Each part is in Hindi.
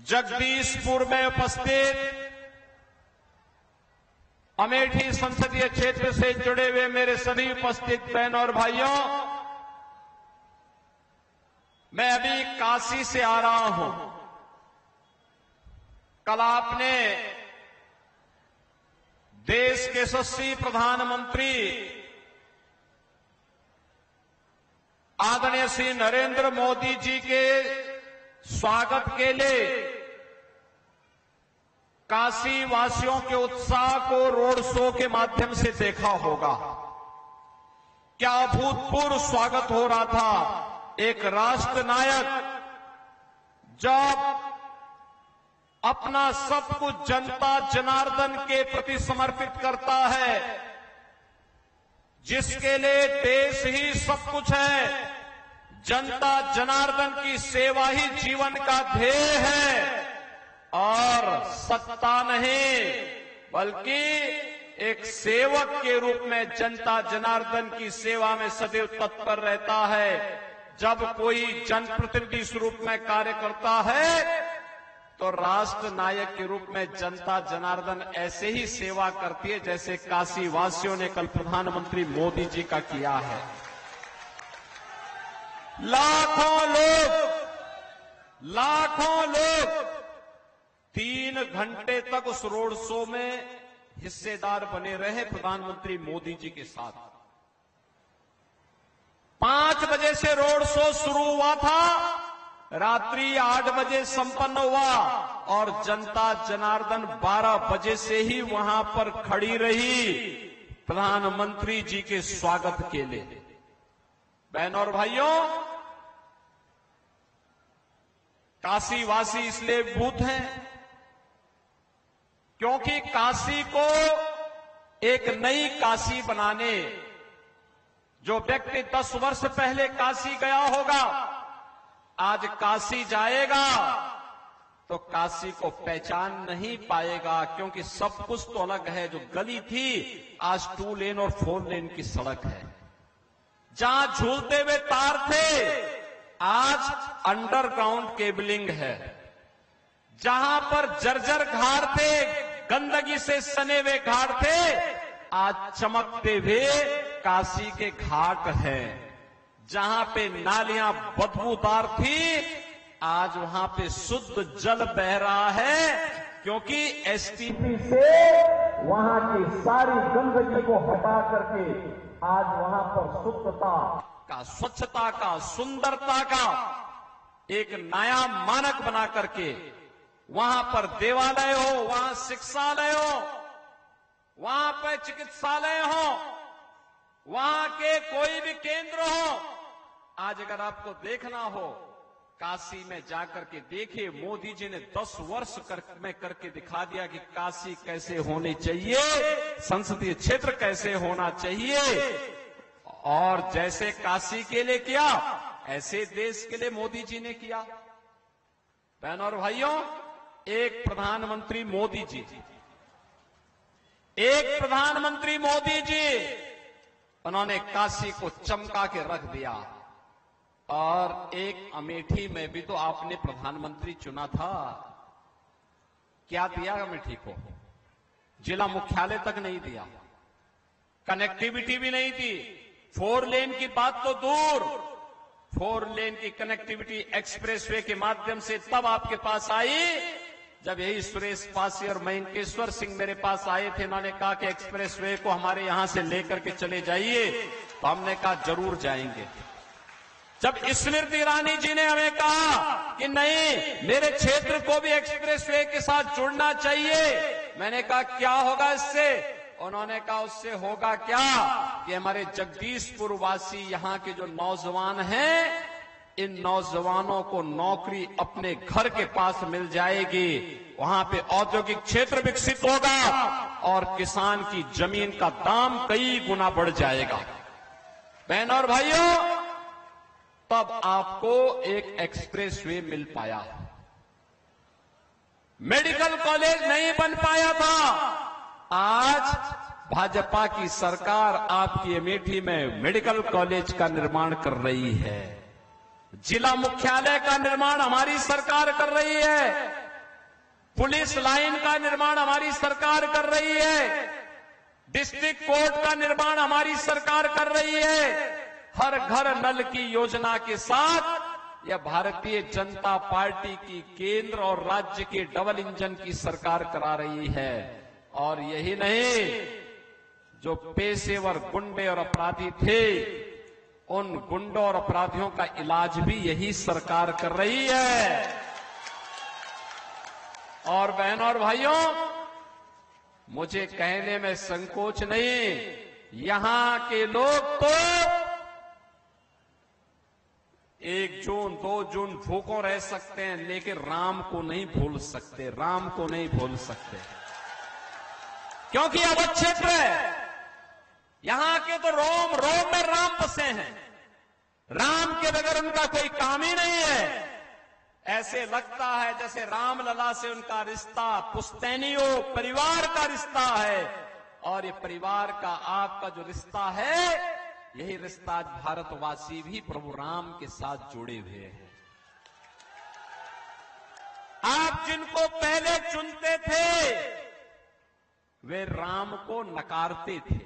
जगदीशपुर में उपस्थित अमेठी संसदीय क्षेत्र से जुड़े हुए मेरे सभी उपस्थित बहनों और भाइयों, मैं अभी काशी से आ रहा हूं। कल आपने देश के यशस्वी प्रधानमंत्री आदरणीय श्री नरेंद्र मोदी जी के स्वागत के लिए काशी वासियों के उत्साह को रोड शो के माध्यम से देखा होगा। क्या अभूतपूर्व स्वागत हो रहा था। एक राष्ट्र नायक जब अपना सब कुछ जनता जनार्दन के प्रति समर्पित करता है, जिसके लिए देश ही सब कुछ है, जनता जनार्दन की सेवा ही जीवन का ध्येय है और सत्ता नहीं बल्कि एक सेवक के रूप में जनता जनार्दन की सेवा में सदैव तत्पर रहता है। जब कोई जनप्रतिनिधि स्वरूप में कार्य करता है तो राष्ट्र नायक के रूप में जनता जनार्दन ऐसे ही सेवा करती है जैसे काशी वासियों ने कल प्रधानमंत्री मोदी जी का किया है। लाखों लोग 3 घंटे तक उस रोड शो में हिस्सेदार बने रहे प्रधानमंत्री मोदी जी के साथ। 5 बजे से रोड शो शुरू हुआ था, रात्रि 8 बजे संपन्न हुआ और जनता जनार्दन 12 बजे से ही वहां पर खड़ी रही प्रधानमंत्री जी के स्वागत के लिए। बहनों और भाइयों, काशी वासी इसलिए भूत हैं क्योंकि काशी को एक नई काशी बनाने, जो व्यक्ति 10 वर्ष पहले काशी गया होगा आज काशी जाएगा तो काशी को पहचान नहीं पाएगा, क्योंकि सब कुछ तो अलग है। जो गली थी आज 2 लेन और 4 लेन की सड़क है। जहां झूलते हुए तार थे आज अंडरग्राउंड केबलिंग है। जहां पर जर्जर घाट थे, गंदगी से सने हुए घाट थे, आज चमकते हुए काशी के घाट हैं। जहां पे नालियां बदबूदार थी आज वहां पे शुद्ध जल बह रहा है, क्योंकि एसटीपी से वहां की सारी गंदगी को हटा करके आज वहां पर शुद्धता का, स्वच्छता का, सुंदरता का एक नया मानक बना करके वहां पर देवालय हो, वहां शिक्षालय हो, वहां पर चिकित्सालय हो, वहां के कोई भी केंद्र हो। आज अगर आपको देखना हो काशी में जाकर के देखिए, मोदी जी ने 10 वर्ष में करके दिखा दिया कि काशी कैसे होनी चाहिए, संसदीय क्षेत्र कैसे होना चाहिए। और जैसे काशी के लिए किया ऐसे देश के लिए मोदी जी ने किया। बहनों और भाइयों, एक प्रधानमंत्री मोदी जी उन्होंने काशी को चमका के रख दिया। और एक अमेठी में भी तो आपने प्रधानमंत्री चुना था, क्या दिया अमेठी को? जिला मुख्यालय तक नहीं दिया, कनेक्टिविटी भी नहीं दी। 4 लेन की बात तो दूर, 4 लेन की कनेक्टिविटी एक्सप्रेसवे के माध्यम से तब आपके पास आई जब यही सुरेश पासी और मयंकेश्वर सिंह मेरे पास आए थे। उन्होंने कहा कि एक्सप्रेसवे को हमारे यहां से लेकर के चले जाइए, तो हमने कहा जरूर जाएंगे। जब स्मृति ईरानी जी ने हमें कहा कि नहीं, मेरे क्षेत्र को भी एक्सप्रेसवे के साथ जुड़ना चाहिए, मैंने कहा क्या होगा इससे? उन्होंने कहा उससे होगा क्या कि हमारे जगदीशपुर वासी यहाँ के जो नौजवान हैं, इन नौजवानों को नौकरी अपने घर के पास मिल जाएगी, वहां पे औद्योगिक क्षेत्र विकसित होगा और किसान की जमीन का दाम कई गुना बढ़ जाएगा। बहनों और भाइयों, तब आपको एक एक्सप्रेसवे मिल पाया। मेडिकल कॉलेज नहीं बन पाया था। आज भाजपा की सरकार आपकी अमेठी में मेडिकल कॉलेज का निर्माण कर रही है। जिला मुख्यालय का निर्माण हमारी सरकार कर रही है। पुलिस लाइन का निर्माण हमारी सरकार कर रही है, डिस्ट्रिक्ट कोर्ट का निर्माण हमारी सरकार कर रही है, हर घर नल की योजना के साथ यह भारतीय जनता पार्टी की केंद्र और राज्य के डबल इंजन की सरकार करा रही है। और यही नहीं, जो पेशेवर गुंडे और अपराधी थे, उन गुंडों और अपराधियों का इलाज भी यही सरकार कर रही है। और बहनों और भाइयों, मुझे कहने में संकोच नहीं, यहां के लोग तो 1 जून 2 जून भूखों रह सकते हैं, लेकिन राम को नहीं भूल सकते, राम को नहीं भूल सकते, क्योंकि अवध क्षेत्र है, यहां के तो रोम रोम में राम बसे हैं, राम के बगैर उनका कोई काम ही नहीं है। ऐसे लगता है जैसे रामलला से उनका रिश्ता पुश्तैनियों परिवार का रिश्ता है, और ये परिवार का आपका जो रिश्ता है, यही रिश्ता आज भारतवासी भी प्रभु राम के साथ जुड़े हुए हैं। आप जिनको पहले चुनते थे, वे राम को नकारते थे,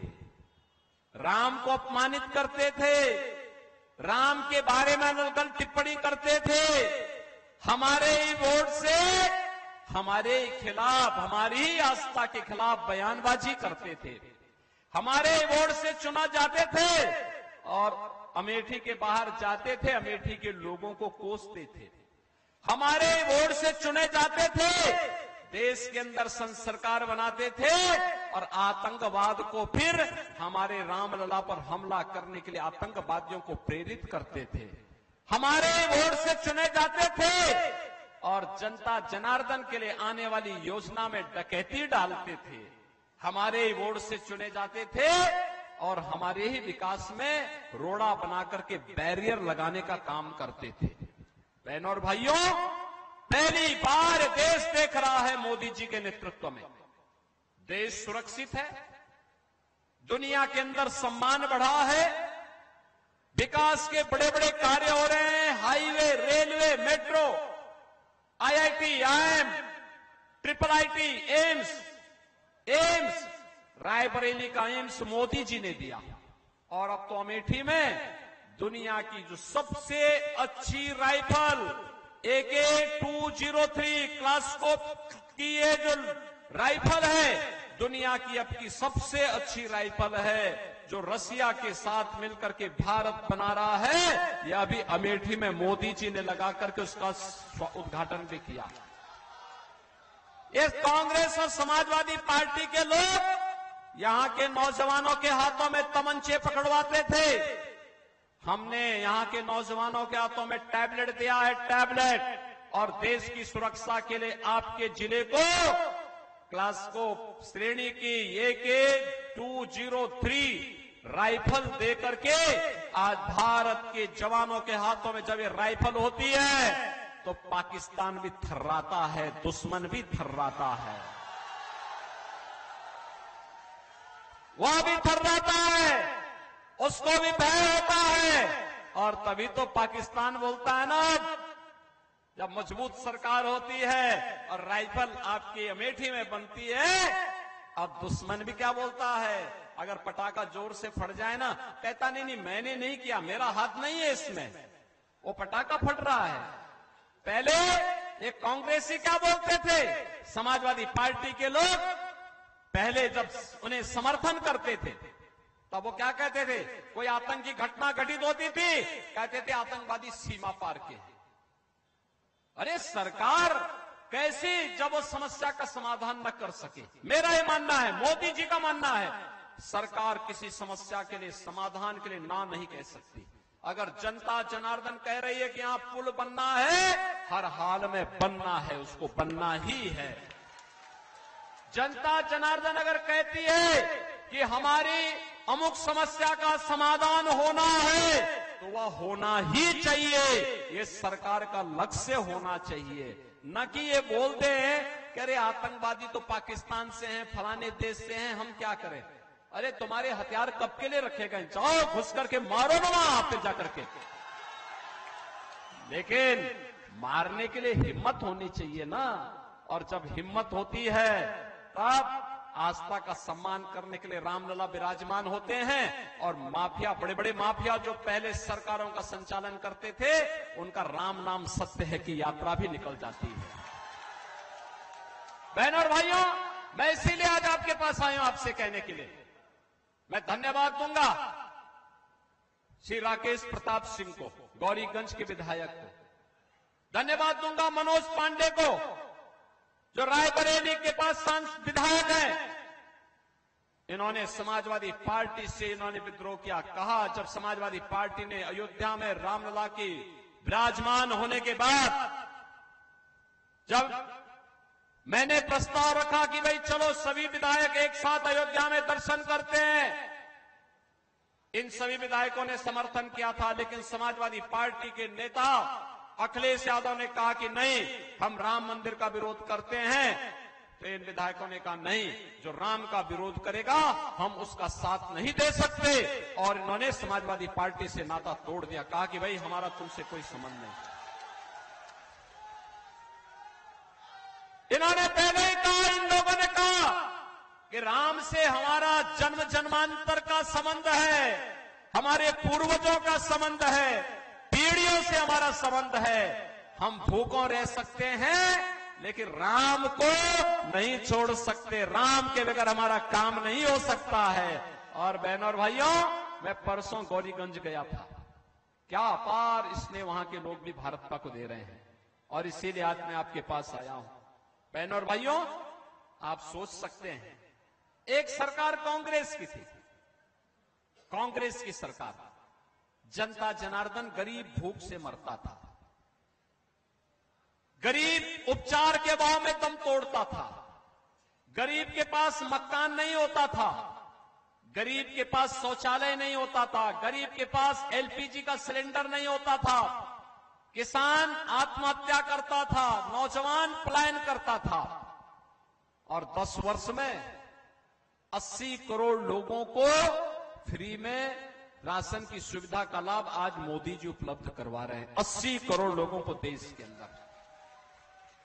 राम को अपमानित करते थे, राम के बारे में गलत टिप्पणी करते थे, हमारे ही वोट से हमारे खिलाफ, हमारी ही आस्था के खिलाफ बयानबाजी करते थे, हमारे वोट से चुना जाते थे और अमेठी के बाहर जाते थे, अमेठी के लोगों को कोसते थे, हमारे वोट से चुने जाते थे, देश के अंदर सरकार बनाते थे और आतंकवाद को फिर हमारे रामलला पर हमला करने के लिए आतंकवादियों को प्रेरित करते थे, हमारे वोट से चुने जाते थे और जनता जनार्दन के लिए आने वाली योजना में डकैती डालते थे, हमारे वोट से चुने जाते थे और हमारे ही विकास में रोड़ा बना करके बैरियर लगाने का काम करते थे। बहनों और भाइयों, पहली बार देश देख रहा है मोदी जी के नेतृत्व में, देश सुरक्षित है, दुनिया के अंदर सम्मान बढ़ा है, विकास के बड़े बड़े कार्य हो रहे हैं, highway, railway, metro, IIT, IIM, IIIT, AIIMS, Raebareli का एम्स मोदी जी ने दिया, और अब तो अमेठी में दुनिया की जो सबसे अच्छी राइफल AK-203 क्लास्कोप की ये जो राइफल है, दुनिया की अब की सबसे अच्छी राइफल है, जो रसिया के साथ मिलकर के भारत बना रहा है, यह अभी अमेठी में मोदी जी ने लगा करके उसका उद्घाटन भी किया। ये कांग्रेस और समाजवादी पार्टी के लोग यहां के नौजवानों के हाथों में तमंचे पकड़वाते थे, हमने यहां के नौजवानों के हाथों में टैबलेट दिया है, टैबलेट, और देश की सुरक्षा के लिए आपके जिले को क्लास्कोप श्रेणी की AK-203 राइफल देकर के आज भारत के जवानों के हाथों में जब ये राइफल होती है तो पाकिस्तान भी थर्राता है, दुश्मन भी थर्राता है, वह भी थर्राता है, उसको भी भय होता है। और तभी तो पाकिस्तान बोलता है ना, जब मजबूत सरकार होती है और राइफल आपकी अमेठी में बनती है, अब दुश्मन भी क्या बोलता है, अगर पटाखा जोर से फट जाए ना, कहता नहीं मैंने नहीं किया, मेरा हाथ नहीं है इसमें, वो पटाखा फट रहा है। पहले ये कांग्रेसी क्या बोलते थे, समाजवादी पार्टी के लोग पहले जब उन्हें समर्थन करते थे तब वो क्या कहते थे, कोई आतंकी घटना घटित होती थी, कहते थे आतंकवादी सीमा पार के। अरे सरकार कैसी, जब वो समस्या का समाधान न कर सके। मेरा ये मानना है, मोदी जी का मानना है, सरकार किसी समस्या के लिए, समाधान के लिए ना नहीं कह सकती। अगर जनता जनार्दन कह रही है कि यहां पुल बनना है, हर हाल में बनना है, उसको बनना ही है। जनता जनार्दन अगर कहती है कि हमारी अमुक समस्या का समाधान होना है, तो वह होना ही चाहिए, ये सरकार का लक्ष्य होना चाहिए। न कि ये बोलते हैं कि अरे आतंकवादी तो पाकिस्तान से हैं, फलाने देश से हैं, हम क्या करें। अरे तुम्हारे हथियार कब के लिए रखे गए, जाओ घुस करके मारो ना वहां पे जाकर के। लेकिन मारने के लिए हिम्मत होनी चाहिए ना। और जब हिम्मत होती है तब आस्था का सम्मान करने के लिए रामलला विराजमान होते हैं। और माफिया, बड़े बड़े माफिया जो पहले सरकारों का संचालन करते थे, उनका राम नाम सत्य है की यात्रा भी निकल जाती है। बहनों और भाइयों, मैं इसीलिए आज आपके पास आया हूं आपसे कहने के लिए, मैं धन्यवाद दूंगा श्री राकेश प्रताप सिंह को, गौरीगंज के विधायक को, धन्यवाद दूंगा मनोज पांडे को जो रायबरेली के पास विधायक है। इन्होंने समाजवादी पार्टी से इन्होंने विद्रोह किया। कहा जब समाजवादी पार्टी ने अयोध्या में रामलला की विराजमान होने के बाद जब मैंने प्रस्ताव रखा कि भाई चलो सभी विधायक एक साथ अयोध्या में दर्शन करते हैं, इन सभी विधायकों ने समर्थन किया था। लेकिन समाजवादी पार्टी के नेता अखिलेश यादव ने कहा कि नहीं, हम राम मंदिर का विरोध करते हैं। तो इन विधायकों ने कहा नहीं, जो राम का विरोध करेगा हम उसका साथ नहीं दे सकते, और इन्होंने समाजवादी पार्टी से नाता तोड़ दिया। कहा कि भाई हमारा तुमसे कोई संबंध नहीं। इन्होंने पहले ही कहा, इन लोगों ने कहा कि राम से हमारा जन्म जन्मांतर का संबंध है, हमारे पूर्वजों का संबंध है, पीढ़ियों से हमारा संबंध है। हम भूखों रह सकते हैं लेकिन राम को नहीं छोड़ सकते, राम के बगैर हमारा काम नहीं हो सकता है। और बहनों और भाइयों, मैं परसों गौरीगंज गया था, क्या अपार इसमें वहां के लोग भी भाजपा को दे रहे हैं, और इसीलिए आज मैं आपके पास आया हूं। बहनों और भाइयों, आप सोच सकते हैं, एक सरकार कांग्रेस की थी, कांग्रेस की सरकार, जनता जनार्दन गरीब भूख से मरता था, गरीब उपचार के भाव में दम तोड़ता था, गरीब के पास मकान नहीं होता था, गरीब के पास शौचालय नहीं होता था, गरीब के पास एलपीजी का सिलेंडर नहीं होता था, किसान आत्महत्या करता था, नौजवान पलायन करता था। और 10 वर्ष में 80 करोड़ लोगों को फ्री में राशन की सुविधा का लाभ आज मोदी जी उपलब्ध करवा रहे हैं। 80 करोड़ लोगों को देश के अंदर,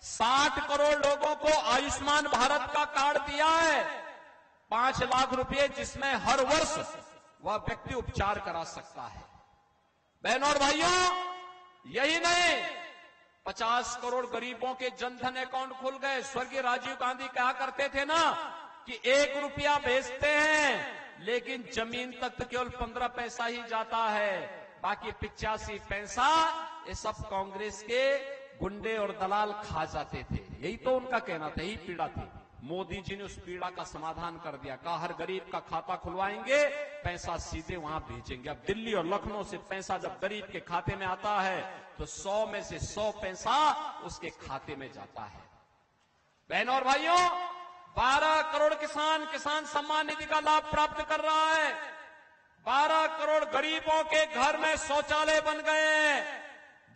60 करोड़ लोगों को आयुष्मान भारत का कार्ड दिया है, 5 लाख रुपए, जिसमें हर वर्ष वह व्यक्ति उपचार करा सकता है। बहनों और भाइयों, यही नहीं, 50 करोड़ गरीबों के जनधन अकाउंट खुल गए। स्वर्गीय राजीव गांधी कहा करते थे ना कि 1 रुपया भेजते हैं लेकिन जमीन तक तो केवल 15 पैसा ही जाता है, बाकी 85 पैसा ये सब कांग्रेस के गुंडे और दलाल खा जाते थे। यही तो उनका कहना था, यही पीड़ा थी। मोदी जी ने उस पीड़ा का समाधान कर दिया। कहा हर गरीब का खाता खुलवाएंगे, पैसा सीधे वहां भेजेंगे। अब दिल्ली और लखनऊ से पैसा जब गरीब के खाते में आता है तो 100 में से 100 पैसा उसके खाते में जाता है। बहनों और भाइयों, 12 करोड़ किसान सम्मान निधि का लाभ प्राप्त कर रहा है। 12 करोड़ गरीबों के घर में शौचालय बन गए।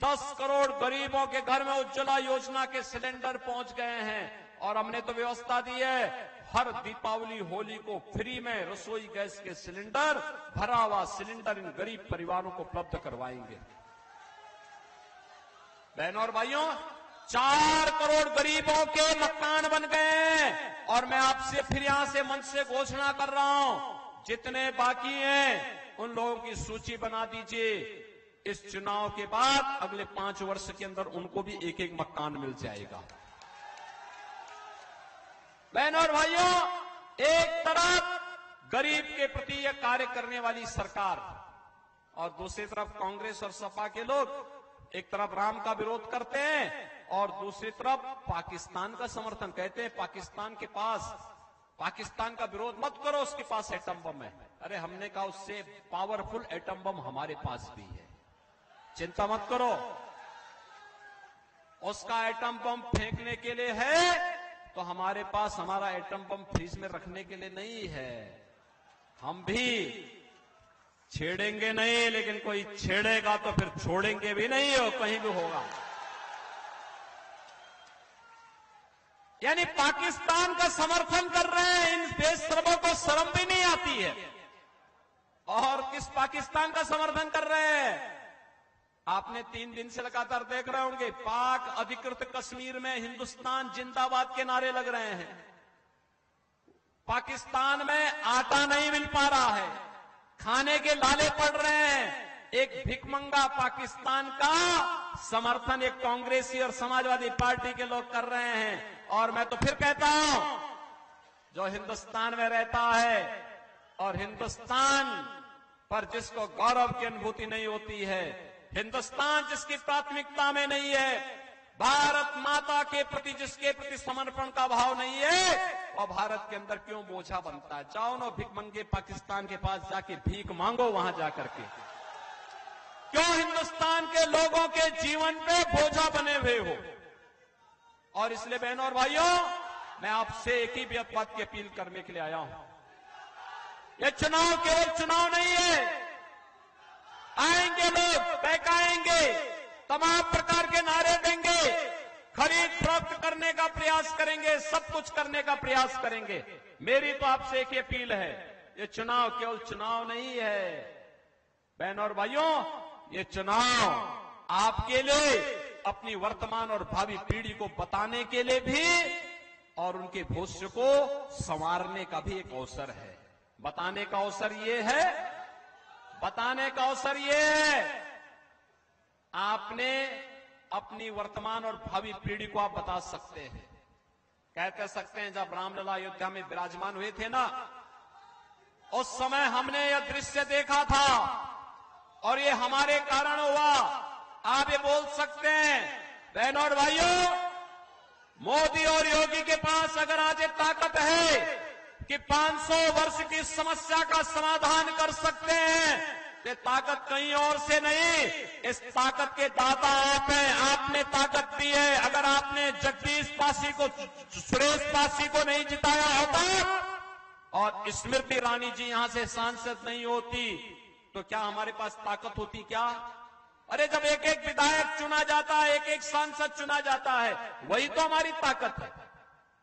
10 करोड़ गरीबों के घर में उज्ज्वला योजना के सिलेंडर पहुंच गए हैं। और हमने तो व्यवस्था दी है, हर दीपावली होली को फ्री में रसोई गैस के सिलेंडर, भरा हुआ सिलेंडर इन गरीब परिवारों को उपलब्ध करवाएंगे। बहनों और भाइयों, 4 करोड़ गरीबों के मकान बन गए। और मैं आपसे फिर यहां से मंच से घोषणा कर रहा हूं, जितने बाकी हैं उन लोगों की सूची बना दीजिए। इस चुनाव के बाद अगले 5 वर्ष के अंदर उनको भी एक एक मकान मिल जाएगा। बहनों और भाइयों, एक तरफ गरीब के प्रति यह कार्य करने वाली सरकार और दूसरी तरफ कांग्रेस और सपा के लोग एक तरफ राम का विरोध करते हैं और दूसरी तरफ पाकिस्तान का समर्थन। कहते हैं पाकिस्तान का विरोध मत करो, उसके पास एटम बम है। अरे हमने कहा उससे पावरफुल एटम बम हमारे पास भी है, चिंता मत करो। उसका एटम बम फेंकने के लिए है तो हमारे पास हमारा एटम बम फ्रीज में रखने के लिए नहीं है। हम भी छेड़ेंगे नहीं, लेकिन कोई छेड़ेगा तो फिर छोड़ेंगे भी नहीं, हो कहीं भी होगा। यानी पाकिस्तान का समर्थन कर रहे हैं, इन बेशरमों को शर्म भी नहीं आती है। और किस पाकिस्तान का समर्थन कर रहे हैं? आपने 3 दिन से लगातार देख रहे होंगे, पाक अधिकृत कश्मीर में हिंदुस्तान जिंदाबाद के नारे लग रहे हैं। पाकिस्तान में आटा नहीं मिल पा रहा है, खाने के लाले पड़ रहे हैं। एक भिखमंगा पाकिस्तान का समर्थन एक कांग्रेसी और समाजवादी पार्टी के लोग कर रहे हैं। और मैं तो फिर कहता हूं, जो हिंदुस्तान में रहता है और हिंदुस्तान पर जिसको गौरव की अनुभूति नहीं होती है, हिंदुस्तान जिसकी प्राथमिकता में नहीं है, भारत माता के प्रति जिसके प्रति समर्पण का भाव नहीं है, और भारत के अंदर क्यों बोझा बनता है? जाओ ना भिखमंगे पाकिस्तान के पास जाके भीख मांगो, वहां जाकर के। क्यों हिंदुस्तान के लोगों के जीवन पे बोझा बने हुए हो? और इसलिए बहनों और भाइयों, मैं आपसे एक ही बात की अपील करने के लिए आया हूं। ये चुनाव केवल चुनाव नहीं है। आएंगे लोग, बहकाएंगे, तमाम प्रकार के नारे देंगे, खरीद फरोख्त करने का प्रयास करेंगे, सब कुछ करने का प्रयास करेंगे। मेरी तो आपसे एक अपील है, ये चुनाव केवल चुनाव नहीं है बहनों और भाइयों, ये चुनाव आपके लिए, अपनी वर्तमान और भावी पीढ़ी को बताने के लिए भी और उनके भविष्य को संवारने का भी एक अवसर है। बताने का अवसर ये है, बताने का अवसर ये है, आपने अपनी वर्तमान और भावी पीढ़ी को आप बता सकते हैं। कहते सकते हैं, जब रामलला अयोध्या में विराजमान हुए थे ना, उस समय हमने यह दृश्य देखा था और ये हमारे कारण हुआ। आप ये बोल सकते हैं बहनों और भाइयों, मोदी और योगी के पास अगर आज ये ताकत है कि 500 वर्ष की समस्या का समाधान कर सकते हैं, ये ताकत कहीं और से नहीं, इस ताकत के दाता आप हैं। आपने ताकत दी है। अगर आपने जगदीश पासी को, सुरेश पासी को नहीं जिताया होता और स्मृति ईरानी जी यहां से सांसद नहीं होती, तो क्या हमारे पास ताकत होती क्या? अरे जब एक एक विधायक चुना जाता है, एक एक सांसद चुना जाता है, वही तो हमारी ताकत है।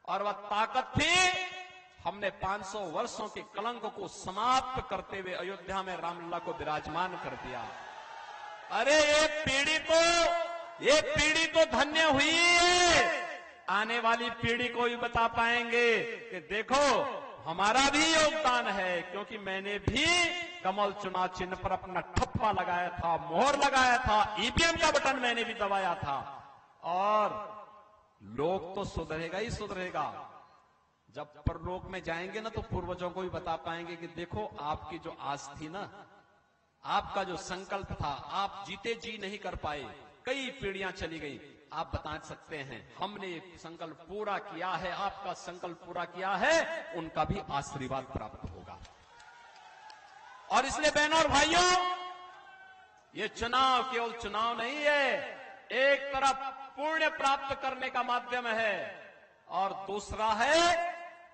और वह ताकत थी, हमने 500 वर्षों के कलंक को समाप्त करते हुए अयोध्या में रामलला को विराजमान कर दिया। अरे ये पीढ़ी तो धन्य हुई है। आने वाली पीढ़ी को भी बता पाएंगे कि देखो हमारा भी योगदान है, क्योंकि मैंने भी कमल चुनाव चिन्ह पर अपना ठप्पा लगाया था, मोहर लगाया था, ईवीएम का बटन मैंने भी दबाया था। और लोग तो सुधरेगा ही सुधरेगा। जब परलोक में जाएंगे ना, तो पूर्वजों को भी बता पाएंगे कि देखो आपकी जो आस थी ना, आपका जो संकल्प था, आप जीते जी नहीं कर पाए, कई पीढ़ियां चली गई, आप बता सकते हैं हमने ये संकल्प पूरा किया है, आपका संकल्प पूरा किया है, उनका भी आशीर्वाद प्राप्त होगा। और इसलिए बहनों और भाइयों, ये चुनाव केवल चुनाव नहीं है, एक तरफ पुण्य प्राप्त करने का माध्यम है और दूसरा है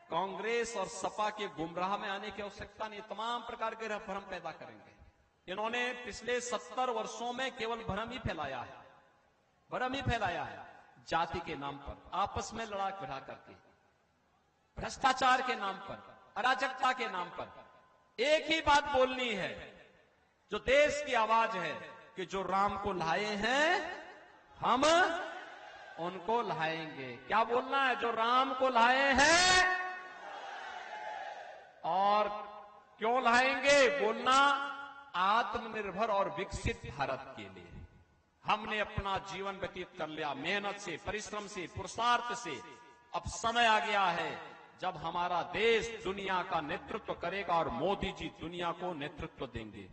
कांग्रेस और सपा के गुमराह में आने की आवश्यकता नहीं। तमाम प्रकार के भ्रम पैदा करेंगे। इन्होंने पिछले 70 वर्षों में केवल भ्रम ही फैलाया है, भ्रम ही फैलाया है। जाति के नाम पर आपस में लड़ा भिड़ा करके, भ्रष्टाचार के नाम पर, अराजकता के नाम पर एक ही बात बोलनी है, जो देश की आवाज है कि जो राम को लाए हैं हम उनको लाएंगे। क्या बोलना है? जो राम को लाए हैं और क्यों लाएंगे? बोलना आत्मनिर्भर और विकसित भारत के लिए। हमने अपना जीवन व्यतीत कर लिया मेहनत से, परिश्रम से, पुरुषार्थ से। अब समय आ गया है जब हमारा देश दुनिया का नेतृत्व करेगा और मोदी जी दुनिया को नेतृत्व देंगे।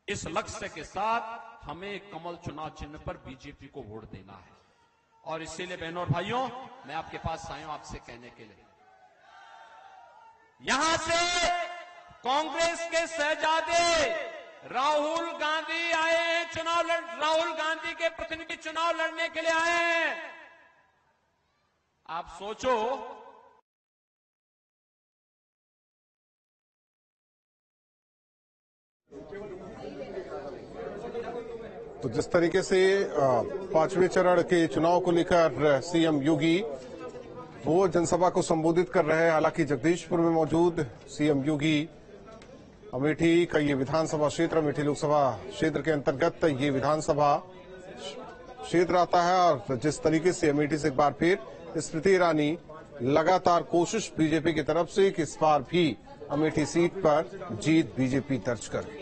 इस लक्ष्य के साथ हमें कमल चुनाव चिन्ह पर बीजेपी को वोट देना है। और इसीलिए बहनों और भाइयों, मैं आपके पास आया हूं आपसे कहने के लिए, यहां से कांग्रेस के शहजादे राहुल गांधी आए हैं, राहुल गांधी के प्रतिनिधि चुनाव लड़ने के लिए आए हैं। आप सोचो, तो जिस तरीके से 5वें चरण के चुनाव को लेकर सीएम योगी वो जनसभा को संबोधित कर रहे हैं। हालांकि जगदीशपुर में मौजूद सीएम योगी अमेठी का ये विधानसभा क्षेत्र, अमेठी लोकसभा क्षेत्र के अंतर्गत ये विधानसभा क्षेत्र आता है। और जिस तरीके से अमेठी से एक बार फिर स्मृति ईरानी लगातार कोशिश बीजेपी की तरफ से कि इस बार भी अमेठी सीट पर जीत बीजेपी दर्ज करे।